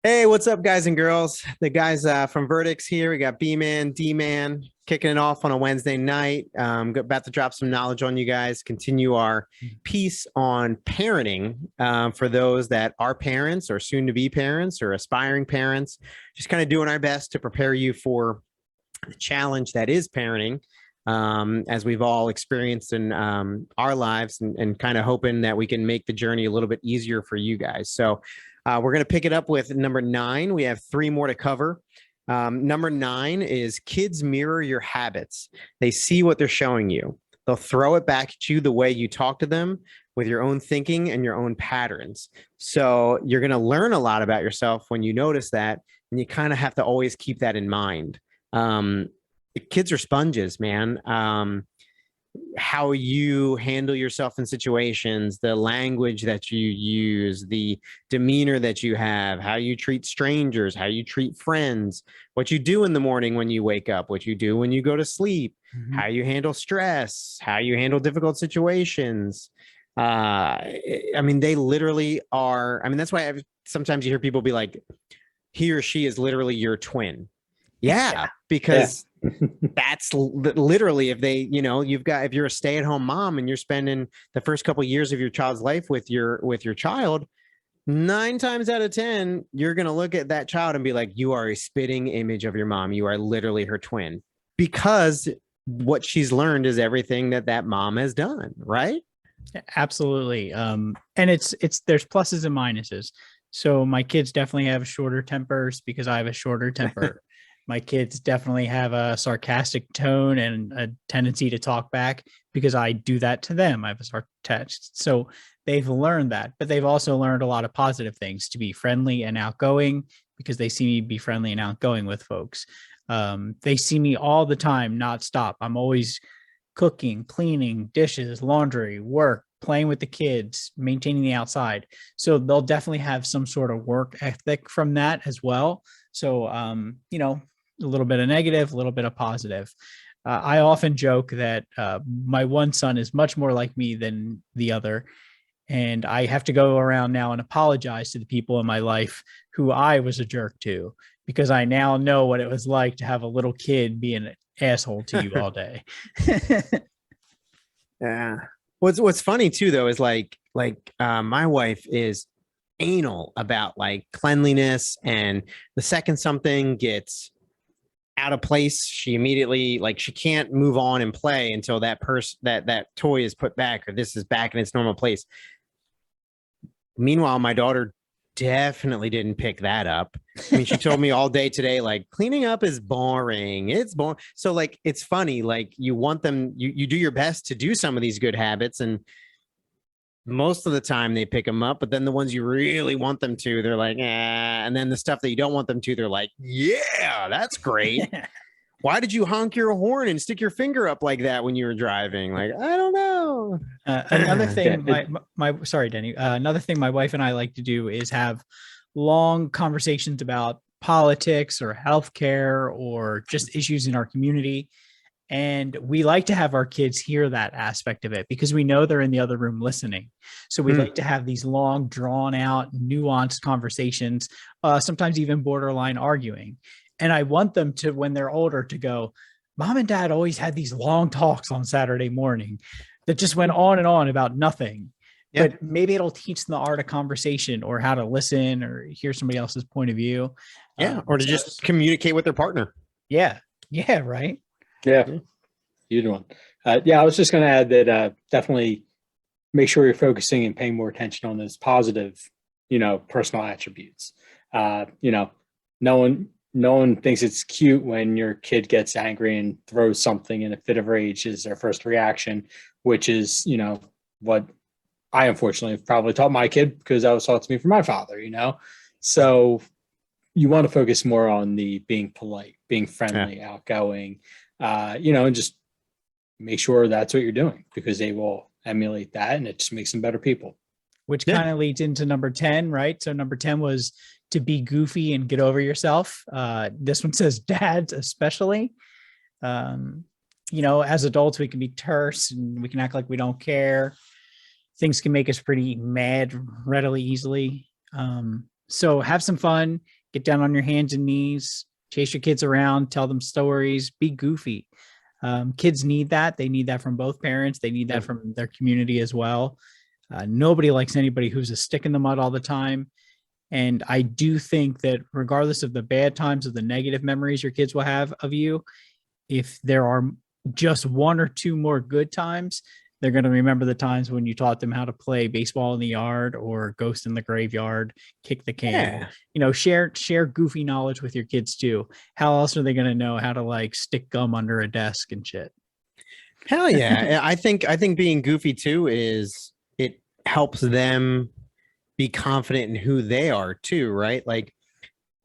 Hey, what's up, guys and girls? The guys from Verdicks here. We got B-Man, D-Man kicking it off on a Wednesday night. About to drop some knowledge on you guys, continue our piece on parenting for those that are parents or soon to be parents or aspiring parents. Just kind of doing our best to prepare you for the challenge that is parenting, as we've all experienced in our lives, and kind of hoping that we can make the journey a little bit easier for you guys. So we're going to pick it up with number 9. We have 3 more to cover. Number 9 is kids mirror your habits. They see what they're showing you. They'll throw it back at you the way you talk to them with your own thinking and your own patterns. So you're going to learn a lot about yourself when you notice that, and you kind of have to always keep that in mind. Um, Kids are sponges, man. How you handle yourself in situations, the language that you use, the demeanor that you have, how you treat strangers, how you treat friends, what you do in the morning when you wake up, what you do when you go to sleep, how you handle stress, how you handle difficult situations. I mean, they literally are. I mean, that's why sometimes you hear people be like, he or she is literally your twin. Yeah, because that's literally, if they, if you're a stay-at-home mom and you're spending the first couple of years of your child's life with your child, 9 times out of 10 you're going to look at that child and be like, you are a spitting image of your mom. You are literally her twin, because what she's learned is everything that mom has done, right? Absolutely. And it's there's pluses and minuses. So my kids definitely have shorter tempers because I have a shorter temper. My kids definitely have a sarcastic tone and a tendency to talk back because I do that to them. I have a sarcastic. So they've learned that, but they've also learned a lot of positive things, to be friendly and outgoing because they see me be friendly and outgoing with folks. They see me all the time, not stop. I'm always cooking, cleaning, dishes, laundry, work, playing with the kids, maintaining the outside. So they'll definitely have some sort of work ethic from that as well. So, a little bit of negative, a little bit of positive. I often joke that my one son is much more like me than the other. And I have to go around now and apologize to the people in my life who I was a jerk to, because I now know what it was like to have a little kid be an asshole to you all day. Yeah. What's funny too, though, is my wife is anal about like cleanliness, and the second something gets out of place, she immediately, like, she can't move on and play until that toy is put back, or this is back in its normal place. Meanwhile, my daughter definitely didn't pick that up. I mean, she told me all day today, like, cleaning up is boring. It's boring. So, like, it's funny. Like, you want them, you do your best to do some of these good habits, and most of the time they pick them up. But then the ones you really want them to, they're like, and then the stuff that you don't want them to, they're like, yeah, that's great. Why did you honk your horn and stick your finger up like that when you were driving? Like, I don't know. Another Yeah, thing, my sorry, Denny. Another thing my wife and I like to do is have long conversations about politics or healthcare or just issues in our community. And we like to have our kids hear that aspect of it because we know they're in the other room listening. So we like to have these long, drawn out, nuanced conversations, sometimes even borderline arguing. And I want them to, when they're older, to go, Mom and Dad always had these long talks on Saturday morning that just went on and on about nothing. Yeah. But maybe it'll teach them the art of conversation or how to listen or hear somebody else's point of view. Yeah. Or to just communicate with their partner. Yeah. Yeah. Right. yeah, huge one. I was just going to add that definitely make sure you're focusing and paying more attention on those positive, personal attributes. No one thinks it's cute when your kid gets angry and throws something in a fit of rage is their first reaction, which is, what I unfortunately have probably taught my kid because that was taught to me from my father, So you want to focus more on the being polite, being friendly, outgoing, and just make sure that's what you're doing because they will emulate that and it just makes them better people. Which kind of leads into number 10, right? So number 10 was to be goofy and get over yourself. This one says dads, especially. As adults, we can be terse and we can act like we don't care. Things can make us pretty mad readily, easily. So have some fun, get down on your hands and knees, chase your kids around, tell them stories, be goofy. Kids need that. They need that from both parents. They need that from their community as well. Nobody likes anybody who's a stick in the mud all the time. And I do think that regardless of the bad times or the negative memories your kids will have of you, if there are just one or two more good times, they're going to remember the times when you taught them how to play baseball in the yard or ghost in the graveyard, kick the can. Share goofy knowledge with your kids too. How else are they going to know how to like stick gum under a desk and shit? Hell yeah. I think being goofy too is it helps them be confident in who they are too, right? Like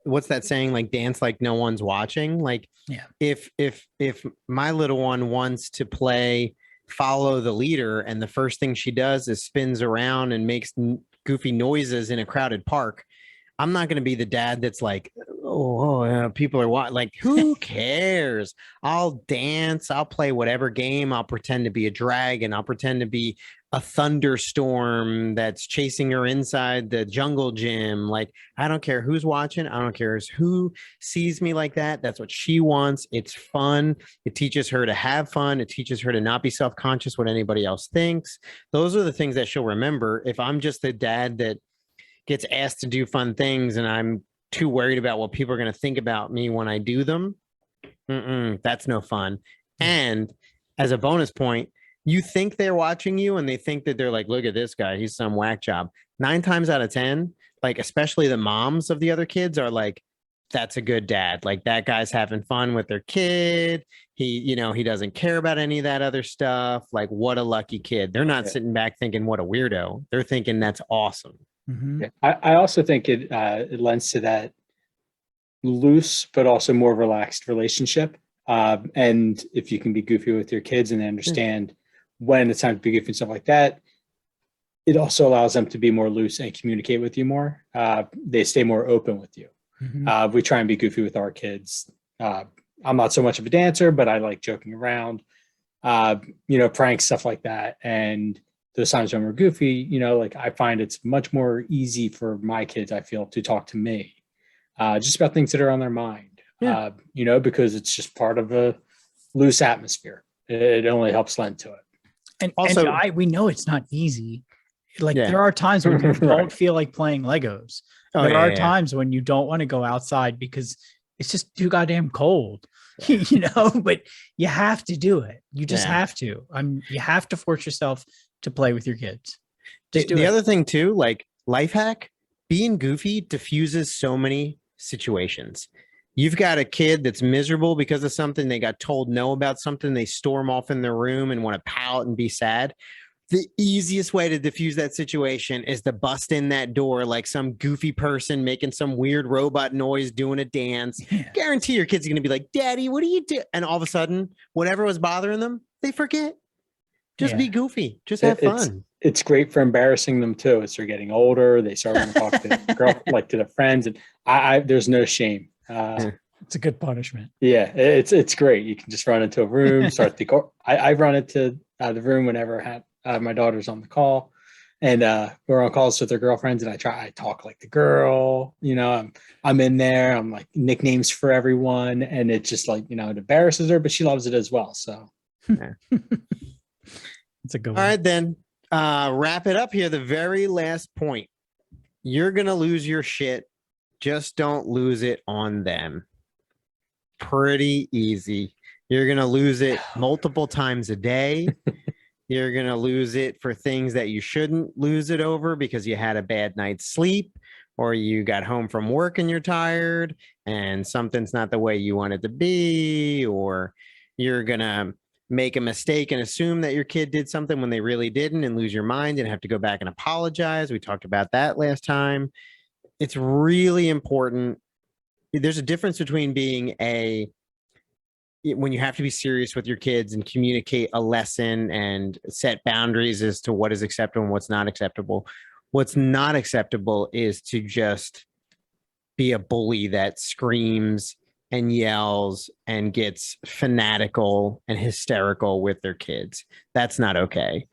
what's that saying? Like dance like no one's watching. Like if my little one wants to play follow the leader and the first thing she does is spins around and makes goofy noises in a crowded park, I'm not going to be the dad that's like, people are like, who cares? I'll dance. I'll play whatever game. I'll pretend to be a dragon. I'll pretend to be a thunderstorm that's chasing her inside the jungle gym. Like, I don't care who's watching. I don't care who sees me like that. That's what she wants. It's fun. It teaches her to have fun. It teaches her to not be self-conscious what anybody else thinks. Those are the things that she'll remember. If I'm just the dad that gets asked to do fun things and I'm too worried about what people are going to think about me when I do them, that's no fun. And as a bonus point, you think they're watching you and they think that they're like, look at this guy, he's some whack job. 9 times out of 10, like especially the moms of the other kids are like, that's a good dad. Like that guy's having fun with their kid. He doesn't care about any of that other stuff. Like what a lucky kid. They're not sitting back thinking what a weirdo. They're thinking that's awesome. Mm-hmm. Yeah. I also think it lends to that loose but also more relaxed relationship. And if you can be goofy with your kids and they understand when it's time to be goofy and stuff like that, it also allows them to be more loose and communicate with you more. They stay more open with you. Mm-hmm. We try and be goofy with our kids. I'm not so much of a dancer, but I like joking around, pranks, stuff like that. And those times when we're goofy, like I find it's much more easy for my kids, I feel, to talk to me just about things that are on their mind, because it's just part of a loose atmosphere. It only helps lend to it. And also, we know it's not easy. Like there are times when you don't feel like playing Legos. There are times when you don't want to go outside because it's just too goddamn cold, but you have to do it. You just have to. You have to force yourself to play with your kids. The other thing too, like life hack, being goofy diffuses so many situations. You've got a kid that's miserable because of something. They got told no about something. They storm off in their room and want to pout and be sad. The easiest way to diffuse that situation is to bust in that door like some goofy person making some weird robot noise, doing a dance. Guarantee your kid's going to be like, Daddy, what do you do? And all of a sudden, whatever was bothering them, they forget. Just be goofy. Just have fun. It's great for embarrassing them too. As they're getting older, they start to talk to their girl, like to their friends, and I there's no shame. It's a good punishment. Yeah, it's great. You can just run into a room, start the call. I run into the room whenever my daughter's on the call, and we're on calls with their girlfriends, and I talk like the girl. I'm in there. I'm like nicknames for everyone, and it's just like it embarrasses her, but she loves it as well. So. It's a good one. All right, then wrap it up here. The very last point. You're going to lose your shit. Just don't lose it on them. Pretty easy. You're going to lose it multiple times a day. You're going to lose it for things that you shouldn't lose it over because you had a bad night's sleep or you got home from work and you're tired and something's not the way you want it to be, or you're going to make a mistake and assume that your kid did something when they really didn't and lose your mind and have to go back and apologize. We talked about that last time. It's really important. There's a difference between when you have to be serious with your kids and communicate a lesson and set boundaries as to what is acceptable and what's not acceptable. What's not acceptable is to just be a bully that screams and yells and gets fanatical and hysterical with their kids. That's not okay.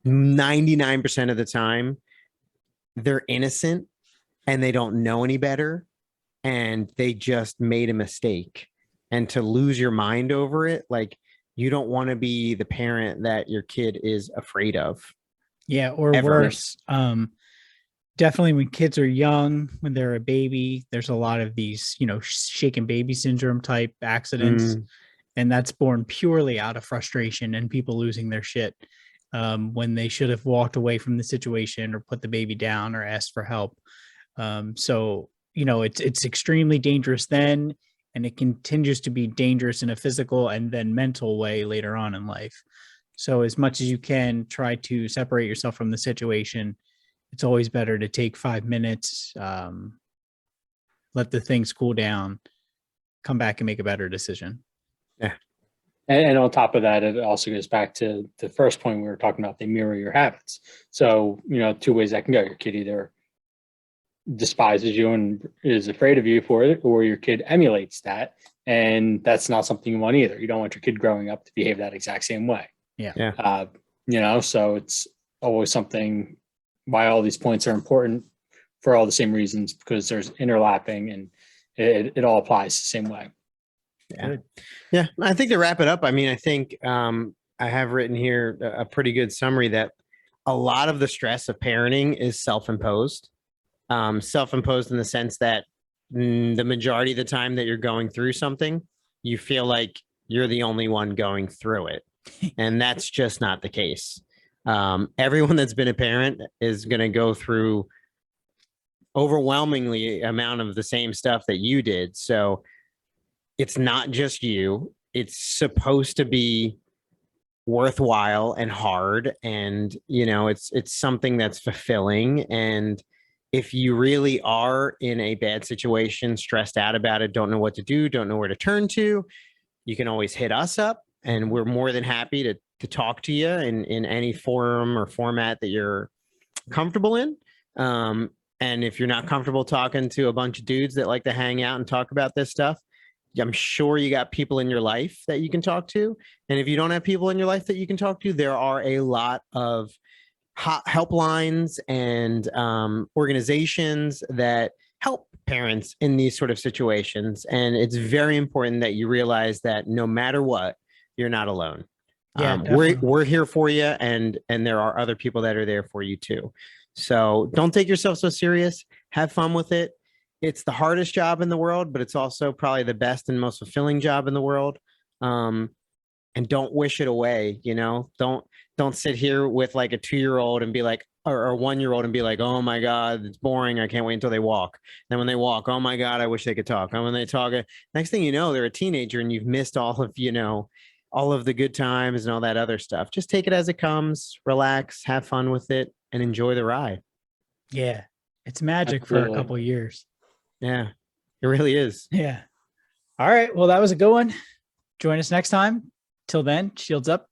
99% of the time, they're innocent and they don't know any better and they just made a mistake. And to lose your mind over it, like, you don't want to be the parent that your kid is afraid of. Yeah, or Ever. worse. Definitely when kids are young, when they're a baby, there's a lot of these, shaken baby syndrome type accidents. And that's born purely out of frustration and people losing their shit when they should have walked away from the situation or put the baby down or asked for help. So, it's extremely dangerous then, and it continues to be dangerous in a physical and then mental way later on in life. So as much as you can, try to separate yourself from the situation. It's always better to take 5 minutes, let the things cool down, come back and make a better decision. Yeah. And on top of that, it also goes back to the first point we were talking about, they mirror your habits. So, two ways that can go. Your kid either despises you and is afraid of you for it, or your kid emulates that. And that's not something you want either. You don't want your kid growing up to behave that exact same way. Yeah. So it's always something, why all these points are important for all the same reasons, because there's interlapping and it all applies the same way. Yeah. Yeah. I think to wrap it up, I mean, I think I have written here a pretty good summary that a lot of the stress of parenting is self-imposed. Self-imposed in the sense that the majority of the time that you're going through something, you feel like you're the only one going through it. And that's just not the case. Everyone that's been a parent is going to go through overwhelmingly amount of the same stuff that you did. So it's not just you. It's supposed to be worthwhile and hard. And, it's something that's fulfilling. And if you really are in a bad situation, stressed out about it, don't know what to do, don't know where to turn to, you can always hit us up. And we're more than happy to talk to you in any forum or format that you're comfortable in. And if you're not comfortable talking to a bunch of dudes that like to hang out and talk about this stuff, I'm sure you got people in your life that you can talk to. And if you don't have people in your life that you can talk to, there are a lot of helplines and organizations that help parents in these sort of situations. And it's very important that you realize that no matter what, you're not alone. Yeah, we're here for you, and there are other people that are there for you too. So don't take yourself so serious. Have fun with it. It's the hardest job in the world, but it's also probably the best and most fulfilling job in the world. And don't wish it away. Don't sit here with like a 2-year-old and be like, or a 1-year-old and be like, oh my God, it's boring. I can't wait until they walk. Then when they walk, oh my God, I wish they could talk. And when they talk, next thing you know, they're a teenager and you've missed all of the good times and all that other stuff. Just take it as it comes, relax, have fun with it, and enjoy the ride. Yeah. It's magic Absolutely. for a couple of years. Yeah, it really is. Yeah. All right. Well, that was a good one. Join us next time. Till then, shields up.